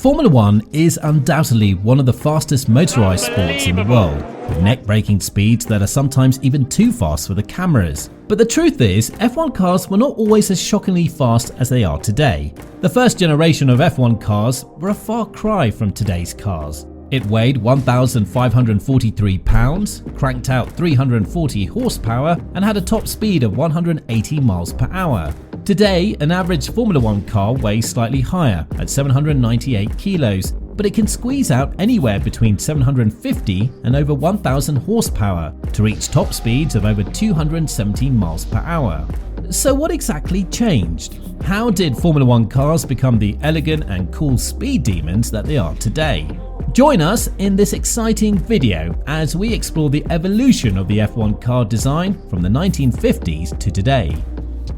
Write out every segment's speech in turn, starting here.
Formula One is undoubtedly one of the fastest motorized sports in the world, with neck-breaking speeds that are sometimes even too fast for the cameras. But the truth is, F1 cars were not always as shockingly fast as they are today. The first generation of F1 cars were a far cry from today's cars. It weighed 1,543 pounds, cranked out 340 horsepower, and had a top speed of 180 miles per hour. Today, an average Formula One car weighs slightly higher at 798 kilos, but it can squeeze out anywhere between 750 and over 1,000 horsepower to reach top speeds of over 217 miles per hour. So what exactly changed? How did Formula One cars become the elegant and cool speed demons that they are today? Join us in this exciting video as we explore the evolution of the F1 car design from the 1950s to today.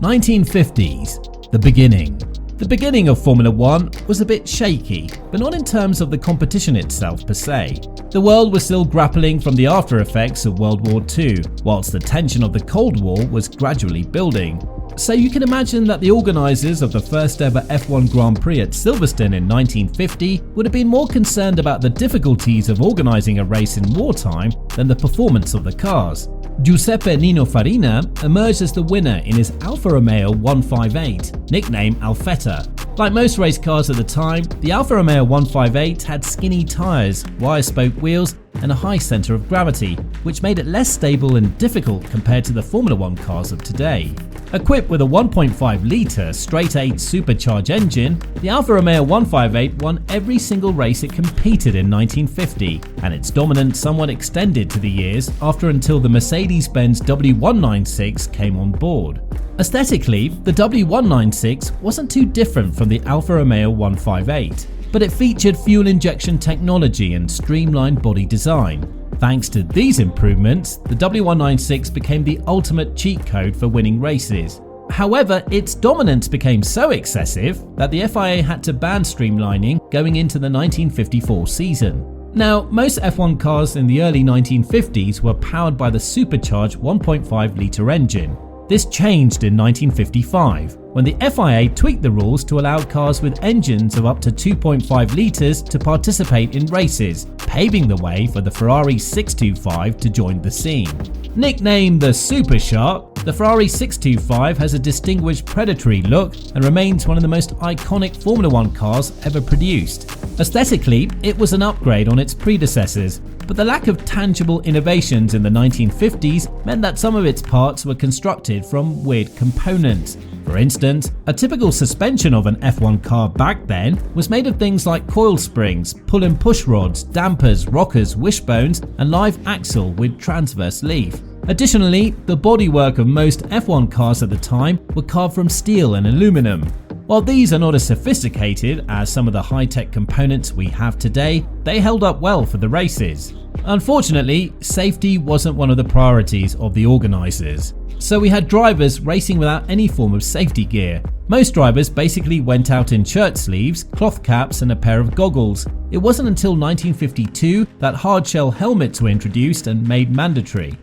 1950s, the beginning. The beginning of Formula One was a bit shaky, but not in terms of the competition itself per se. The world was still grappling from the after effects of World War II, whilst the tension of the Cold War was gradually building. So you can imagine that the organisers of the first ever F1 Grand Prix at Silverstone in 1950 would have been more concerned about the difficulties of organising a race in wartime than the performance of the cars. Giuseppe Nino Farina emerged as the winner in his Alfa Romeo 158, nicknamed Alfetta. Like most race cars at the time, the Alfa Romeo 158 had skinny tyres, wire-spoke wheels, and a high centre of gravity, which made it less stable and difficult compared to the Formula One cars of today. Equipped with a 1.5-litre straight-8 supercharged engine, the Alfa Romeo 158 won every single race it competed in 1950, and its dominance somewhat extended to the years after until the Mercedes-Benz W196 came on board. Aesthetically, the W196 wasn't too different from the Alfa Romeo 158, but it featured fuel injection technology and streamlined body design. Thanks to these improvements, the W196 became the ultimate cheat code for winning races. However, its dominance became so excessive that the FIA had to ban streamlining going into the 1954 season. Now, most F1 cars in the early 1950s were powered by the supercharged 1.5-litre engine. This changed in 1955, when the FIA tweaked the rules to allow cars with engines of up to 2.5 litres to participate in races, paving the way for the Ferrari 625 to join the scene. Nicknamed the Super Shark, the Ferrari 625 has a distinguished predatory look and remains one of the most iconic Formula One cars ever produced. Aesthetically, it was an upgrade on its predecessors, but the lack of tangible innovations in the 1950s meant that some of its parts were constructed from weird components. For instance, a typical suspension of an F1 car back then was made of things like coil springs, pull and push rods, dampers, rockers, wishbones, and live axle with transverse leaf. Additionally, the bodywork of most F1 cars at the time were carved from steel and aluminum. While these are not as sophisticated as some of the high-tech components we have today, they held up well for the races. Unfortunately, safety wasn't one of the priorities of the organisers. So we had drivers racing without any form of safety gear. Most drivers basically went out in shirt sleeves, cloth caps, and a pair of goggles. It wasn't until 1952 that hardshell helmets were introduced and made mandatory.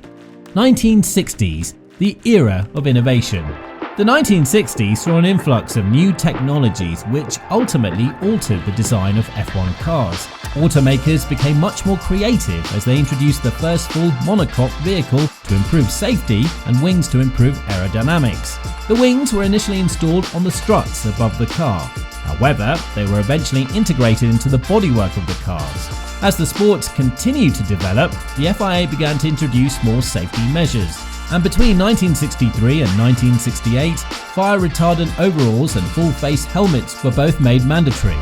1960s, the era of innovation. The 1960s saw an influx of new technologies which ultimately altered the design of F1 cars. Automakers became much more creative as they introduced the first full monocoque vehicle to improve safety and wings to improve aerodynamics. The wings were initially installed on the struts above the car. However, they were eventually integrated into the bodywork of the cars. As the sports continued to develop, the FIA began to introduce more safety measures. And between 1963 and 1968, fire retardant overalls and full-face helmets were both made mandatory.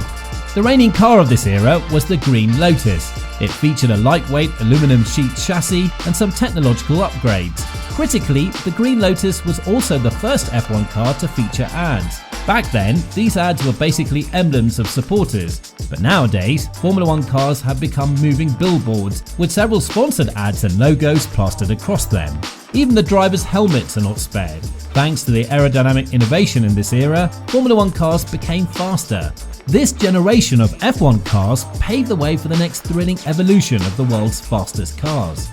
The reigning car of this era was the Green Lotus. It featured a lightweight aluminum sheet chassis and some technological upgrades. Critically, the Green Lotus was also the first F1 car to feature ads. Back then, these ads were basically emblems of supporters, but nowadays, Formula One cars have become moving billboards with several sponsored ads and logos plastered across them. Even the drivers' helmets are not spared. Thanks to the aerodynamic innovation in this era, Formula One cars became faster. This generation of F1 cars paved the way for the next thrilling evolution of the world's fastest cars.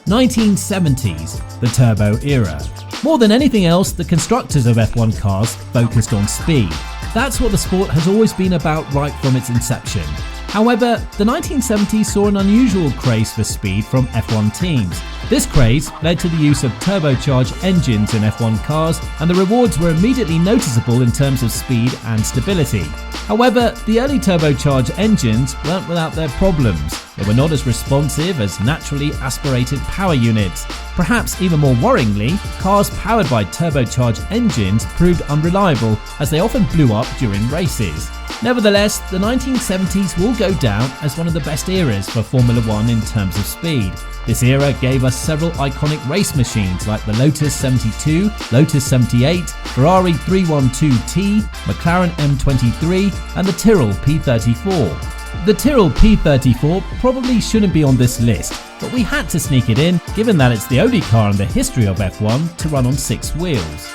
1970s, the turbo era. More than anything else, the constructors of F1 cars focused on speed. That's what the sport has always been about right from its inception. However, the 1970s saw an unusual craze for speed from F1 teams. This craze led to the use of turbocharged engines in F1 cars, and the rewards were immediately noticeable in terms of speed and stability. However, the early turbocharged engines weren't without their problems. They were not as responsive as naturally aspirated power units. Perhaps even more worryingly, cars powered by turbocharged engines proved unreliable, as they often blew up during races. Nevertheless, the 1970s will go down as one of the best eras for Formula One in terms of speed. This era gave us several iconic race machines like the Lotus 72, Lotus 78, Ferrari 312T, McLaren M23 and the Tyrrell P34. The Tyrrell P34 probably shouldn't be on this list, but we had to sneak it in given that it's the only car in the history of F1 to run on 6 wheels.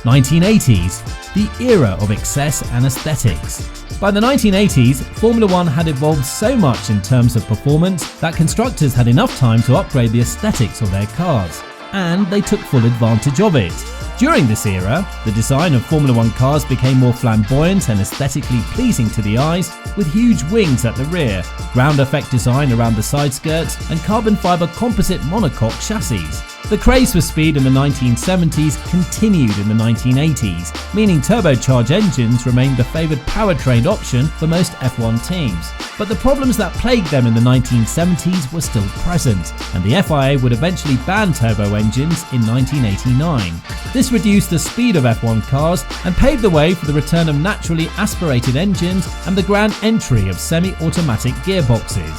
1980s, the era of excess and aesthetics. By the 1980s, Formula One had evolved so much in terms of performance that constructors had enough time to upgrade the aesthetics of their cars, and they took full advantage of it. During this era, the design of Formula One cars became more flamboyant and aesthetically pleasing to the eyes, with huge wings at the rear, ground effect design around the side skirts, and carbon fiber composite monocoque chassis. The craze for speed in the 1970s continued in the 1980s, meaning turbocharged engines remained the favoured powertrain option for most F1 teams. But the problems that plagued them in the 1970s were still present, and the FIA would eventually ban turbo engines in 1989. This reduced the speed of F1 cars and paved the way for the return of naturally aspirated engines and the grand entry of semi-automatic gearboxes.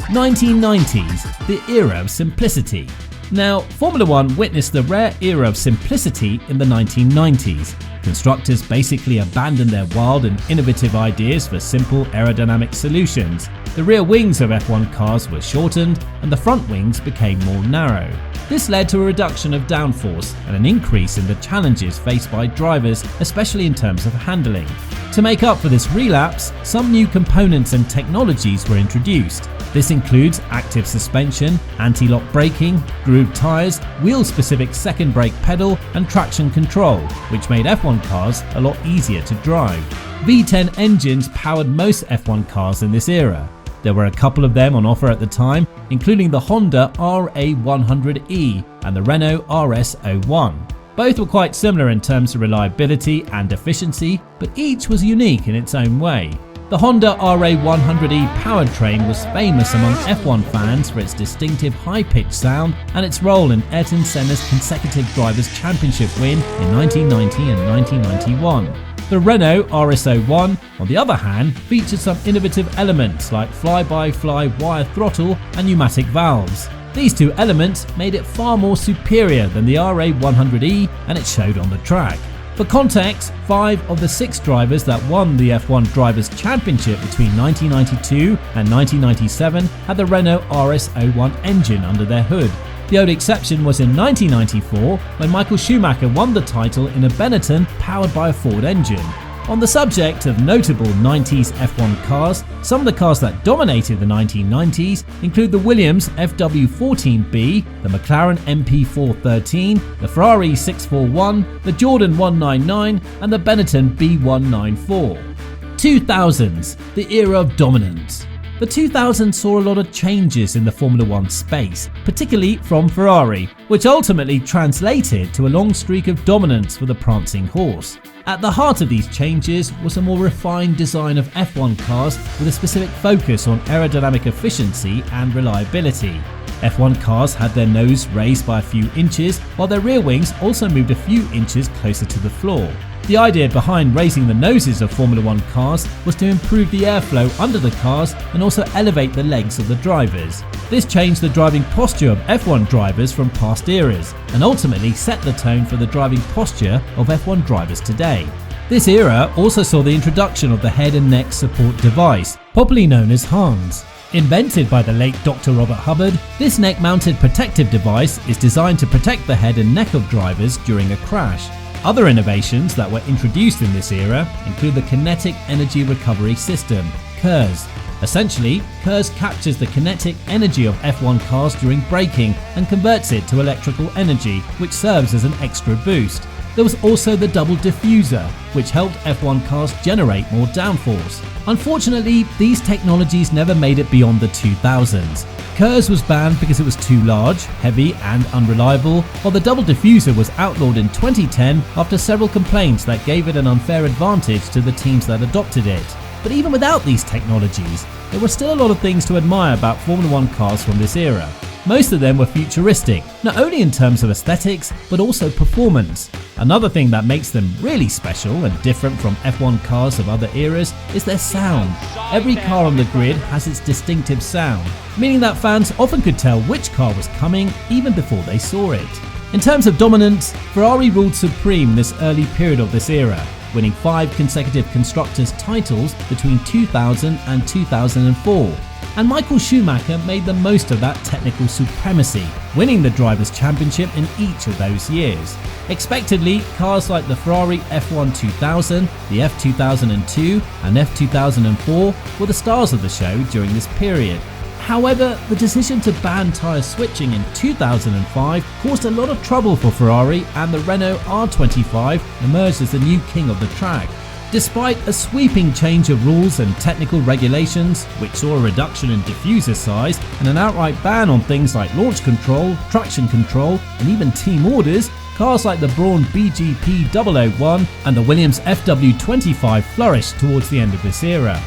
1990s, the era of simplicity. Now, Formula One witnessed the rare era of simplicity in the 1990s. Constructors basically abandoned their wild and innovative ideas for simple aerodynamic solutions. The rear wings of F1 cars were shortened and the front wings became more narrow. This led to a reduction of downforce and an increase in the challenges faced by drivers, especially in terms of handling. To make up for this relapse, some new components and technologies were introduced. This includes active suspension, anti-lock braking, grooved tyres, wheel-specific second brake pedal and traction control, which made F1 cars a lot easier to drive. V10 engines powered most F1 cars in this era. There were a couple of them on offer at the time, including the Honda RA100E and the Renault RS01. Both were quite similar in terms of reliability and efficiency, but each was unique in its own way. The Honda RA100E powertrain was famous among F1 fans for its distinctive high-pitched sound and its role in Ayrton Senna's consecutive Drivers' Championship win in 1990 and 1991. The Renault RS01, on the other hand, featured some innovative elements like fly-by-fly wire throttle and pneumatic valves. These two elements made it far more superior than the RA100E, and it showed on the track. For context, 5 of the 6 drivers that won the F1 Drivers' Championship between 1992 and 1997 had the Renault RS01 engine under their hood. The only exception was in 1994 when Michael Schumacher won the title in a Benetton powered by a Ford engine. On the subject of notable 90s F1 cars, some of the cars that dominated the 1990s include the Williams FW14B, the McLaren MP413, the Ferrari 641, the Jordan 199 and the Benetton B194. 2000s, the era of dominance. The 2000s saw a lot of changes in the Formula One space, particularly from Ferrari, which ultimately translated to a long streak of dominance for the prancing horse. At the heart of these changes was a more refined design of F1 cars with a specific focus on aerodynamic efficiency and reliability. F1 cars had their nose raised by a few inches, while their rear wings also moved a few inches closer to the floor. The idea behind raising the noses of Formula One cars was to improve the airflow under the cars and also elevate the legs of the drivers. This changed the driving posture of F1 drivers from past eras and ultimately set the tone for the driving posture of F1 drivers today. This era also saw the introduction of the head and neck support device, popularly known as HANS. Invented by the late Dr. Robert Hubbard, this neck-mounted protective device is designed to protect the head and neck of drivers during a crash. Other innovations that were introduced in this era include the Kinetic Energy Recovery System, KERS. Essentially, KERS captures the kinetic energy of F1 cars during braking and converts it to electrical energy, which serves as an extra boost. There was also the double diffuser, which helped F1 cars generate more downforce. Unfortunately, these technologies never made it beyond the 2000s. KERS was banned because it was too large, heavy and unreliable, while the double diffuser was outlawed in 2010 after several complaints that gave it an unfair advantage to the teams that adopted it. But even without these technologies, there were still a lot of things to admire about Formula 1 cars from this era. Most of them were futuristic, not only in terms of aesthetics, but also performance. Another thing that makes them really special and different from F1 cars of other eras is their sound. Every car on the grid has its distinctive sound, meaning that fans often could tell which car was coming even before they saw it. In terms of dominance, Ferrari ruled supreme this early period of this era, winning 5 consecutive constructors' titles between 2000 and 2004. And Michael Schumacher made the most of that technical supremacy, winning the Drivers' Championship in each of those years. Expectedly, cars like the Ferrari F1 2000, the F2002 and F2004 were the stars of the show during this period. However, the decision to ban tyre switching in 2005 caused a lot of trouble for Ferrari, and the Renault R25 emerged as the new king of the track. Despite a sweeping change of rules and technical regulations, which saw a reduction in diffuser size and an outright ban on things like launch control, traction control, and even team orders, cars like the Braun BGP 001 and the Williams FW25 flourished towards the end of this era.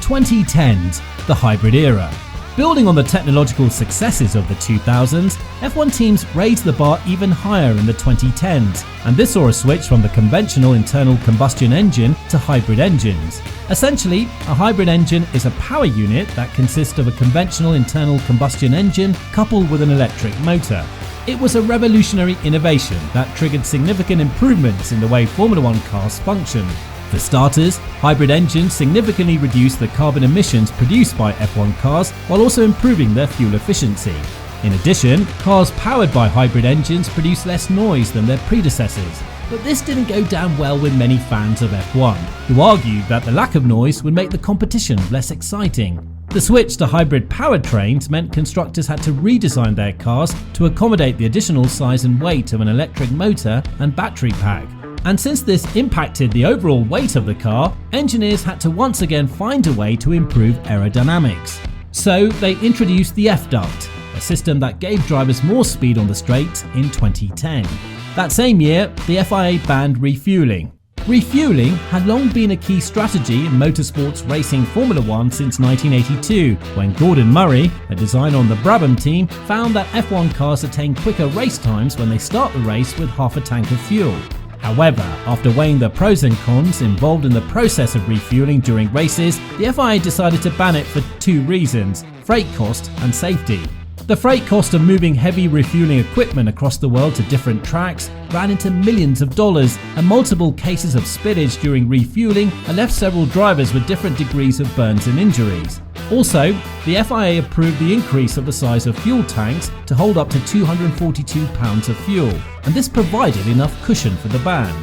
2010s, the hybrid era. Building on the technological successes of the 2000s, F1 teams raised the bar even higher in the 2010s, and this saw a switch from the conventional internal combustion engine to hybrid engines. Essentially, a hybrid engine is a power unit that consists of a conventional internal combustion engine coupled with an electric motor. It was a revolutionary innovation that triggered significant improvements in the way Formula 1 cars function. For starters, hybrid engines significantly reduce the carbon emissions produced by F1 cars while also improving their fuel efficiency. In addition, cars powered by hybrid engines produce less noise than their predecessors. But this didn't go down well with many fans of F1, who argued that the lack of noise would make the competition less exciting. The switch to hybrid powertrains meant constructors had to redesign their cars to accommodate the additional size and weight of an electric motor and battery pack. And since this impacted the overall weight of the car, engineers had to once again find a way to improve aerodynamics. So they introduced the F-duct, a system that gave drivers more speed on the straights in 2010. That same year, the FIA banned refueling. Refueling had long been a key strategy in motorsports racing Formula 1 since 1982, when Gordon Murray, a designer on the Brabham team, found that F1 cars attain quicker race times when they start the race with half a tank of fuel. However, after weighing the pros and cons involved in the process of refueling during races, the FIA decided to ban it for 2 reasons: freight cost and safety. The freight cost of moving heavy refueling equipment across the world to different tracks ran into millions of dollars, and multiple cases of spillage during refueling had left several drivers with different degrees of burns and injuries. Also, the FIA approved the increase of the size of fuel tanks to hold up to 242 pounds of fuel, and this provided enough cushion for the ban.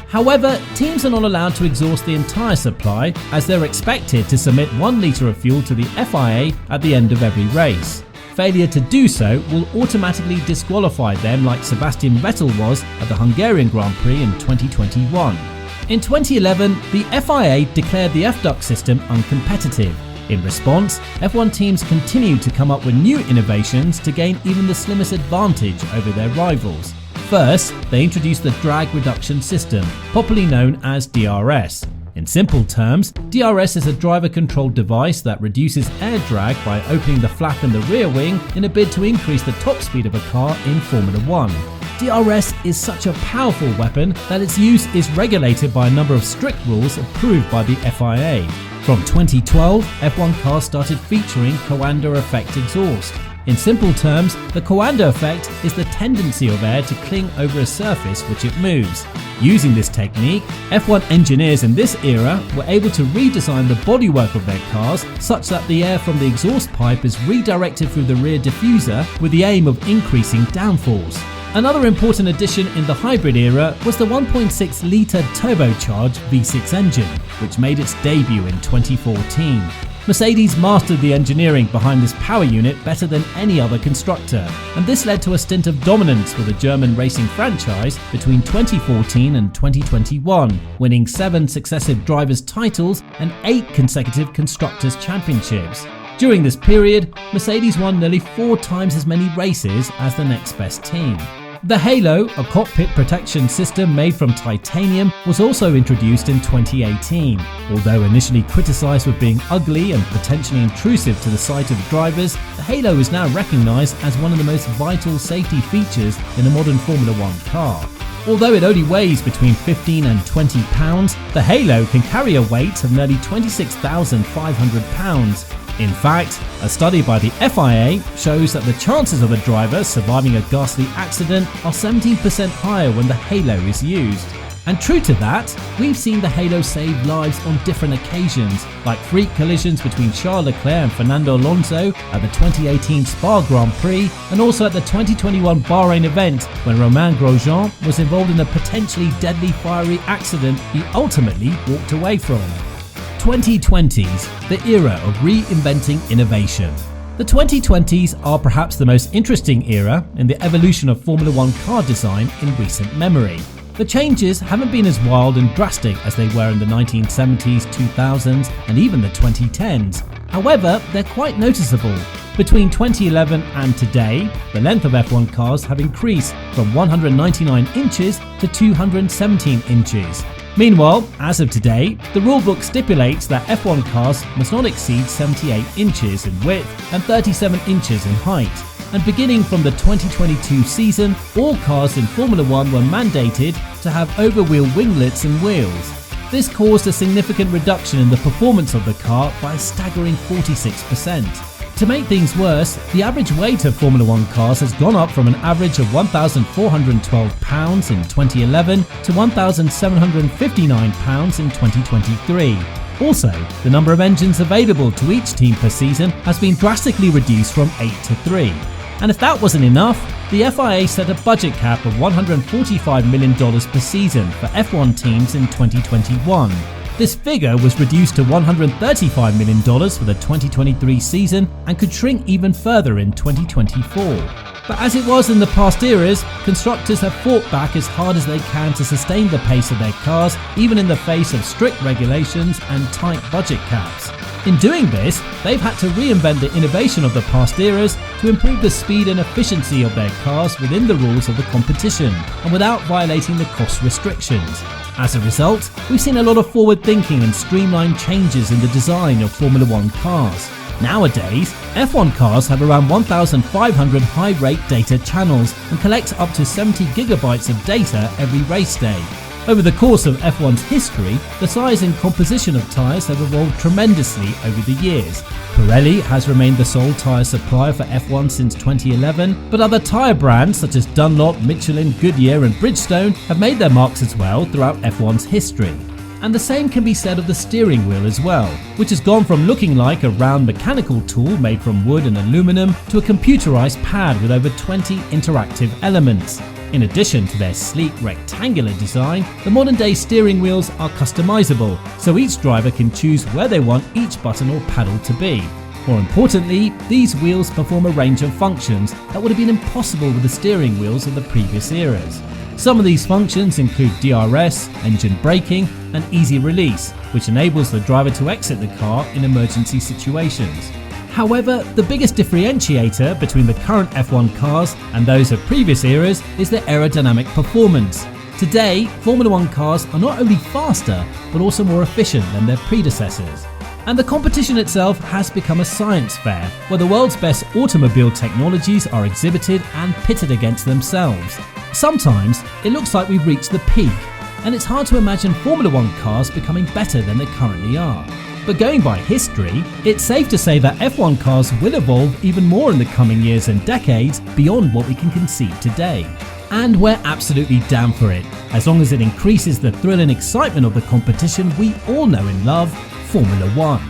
However, teams are not allowed to exhaust the entire supply, as they're expected to submit 1 litre of fuel to the FIA at the end of every race. Failure to do so will automatically disqualify them, like Sebastian Vettel was at the Hungarian Grand Prix in 2021. In 2011, the FIA declared the F-duct system uncompetitive. In response, F1 teams continued to come up with new innovations to gain even the slimmest advantage over their rivals. First, they introduced the drag reduction system, popularly known as DRS. In simple terms, DRS is a driver-controlled device that reduces air drag by opening the flap in the rear wing in a bid to increase the top speed of a car in Formula 1. DRS is such a powerful weapon that its use is regulated by a number of strict rules approved by the FIA. From 2012, F1 cars started featuring Coanda effect exhaust. In simple terms, the Coanda effect is the tendency of air to cling over a surface which it moves. Using this technique, F1 engineers in this era were able to redesign the bodywork of their cars such that the air from the exhaust pipe is redirected through the rear diffuser with the aim of increasing downforce. Another important addition in the hybrid era was the 1.6-litre turbocharged V6 engine, which made its debut in 2014. Mercedes mastered the engineering behind this power unit better than any other constructor, and this led to a stint of dominance with the German racing franchise between 2014 and 2021, winning 7 successive drivers' titles and 8 consecutive constructors' championships. During this period, Mercedes won nearly 4 times as many races as the next best team. The Halo, a cockpit protection system made from titanium, was also introduced in 2018. Although initially criticised for being ugly and potentially intrusive to the sight of drivers, the Halo is now recognised as one of the most vital safety features in a modern Formula One car. Although it only weighs between 15 and 20 pounds, the Halo can carry a weight of nearly 26,500 pounds. In fact, a study by the FIA shows that the chances of a driver surviving a ghastly accident are 17% higher when the Halo is used. And true to that, we've seen the Halo save lives on different occasions, like freak collisions between Charles Leclerc and Fernando Alonso at the 2018 Spa Grand Prix, and also at the 2021 Bahrain event when Romain Grosjean was involved in a potentially deadly fiery accident he ultimately walked away from. 2020s, the era of reinventing innovation. The 2020s are perhaps the most interesting era in the evolution of Formula One car design in recent memory. The changes haven't been as wild and drastic as they were in the 1970s, 2000s, and even the 2010s. However, they're quite noticeable. Between 2011 and today, the length of F1 cars have increased from 199 inches to 217 inches. Meanwhile, as of today, the rulebook stipulates that F1 cars must not exceed 78 inches in width and 37 inches in height. And beginning from the 2022 season, all cars in Formula One were mandated to have overwheel winglets and wheels. This caused a significant reduction in the performance of the car by a staggering 46%. To make things worse, the average weight of Formula One cars has gone up from an average of 1,412 pounds in 2011 to 1,759 pounds in 2023. Also, the number of engines available to each team per season has been drastically reduced from 8 to 3. And if that wasn't enough, the FIA set a budget cap of $145 million per season for F1 teams in 2021. This figure was reduced to $135 million for the 2023 season and could shrink even further in 2024. But as it was in the past eras, constructors have fought back as hard as they can to sustain the pace of their cars, even in the face of strict regulations and tight budget caps. In doing this, they've had to reinvent the innovation of the past eras to improve the speed and efficiency of their cars within the rules of the competition and without violating the cost restrictions. As a result, we've seen a lot of forward thinking and streamlined changes in the design of Formula One cars. Nowadays, F1 cars have around 1,500 high-rate data channels and collect up to 70 gigabytes of data every race day. Over the course of F1's history, the size and composition of tyres have evolved tremendously over the years. Pirelli has remained the sole tyre supplier for F1 since 2011, but other tyre brands such as Dunlop, Michelin, Goodyear and Bridgestone have made their marks as well throughout F1's history. And the same can be said of the steering wheel as well, which has gone from looking like a round mechanical tool made from wood and aluminum to a computerized pad with over 20 interactive elements. In addition to their sleek rectangular design, the modern-day steering wheels are customizable, so each driver can choose where they want each button or paddle to be. More importantly, these wheels perform a range of functions that would have been impossible with the steering wheels of the previous eras. Some of these functions include DRS, engine braking, and easy release, which enables the driver to exit the car in emergency situations. However, the biggest differentiator between the current F1 cars and those of previous eras is their aerodynamic performance. Today, Formula One cars are not only faster, but also more efficient than their predecessors. And the competition itself has become a science fair, where the world's best automobile technologies are exhibited and pitted against themselves. Sometimes, it looks like we've reached the peak, and it's hard to imagine Formula One cars becoming better than they currently are. But going by history, it's safe to say that F1 cars will evolve even more in the coming years and decades beyond what we can conceive today. And we're absolutely down for it, as long as it increases the thrill and excitement of the competition we all know and love, Formula One.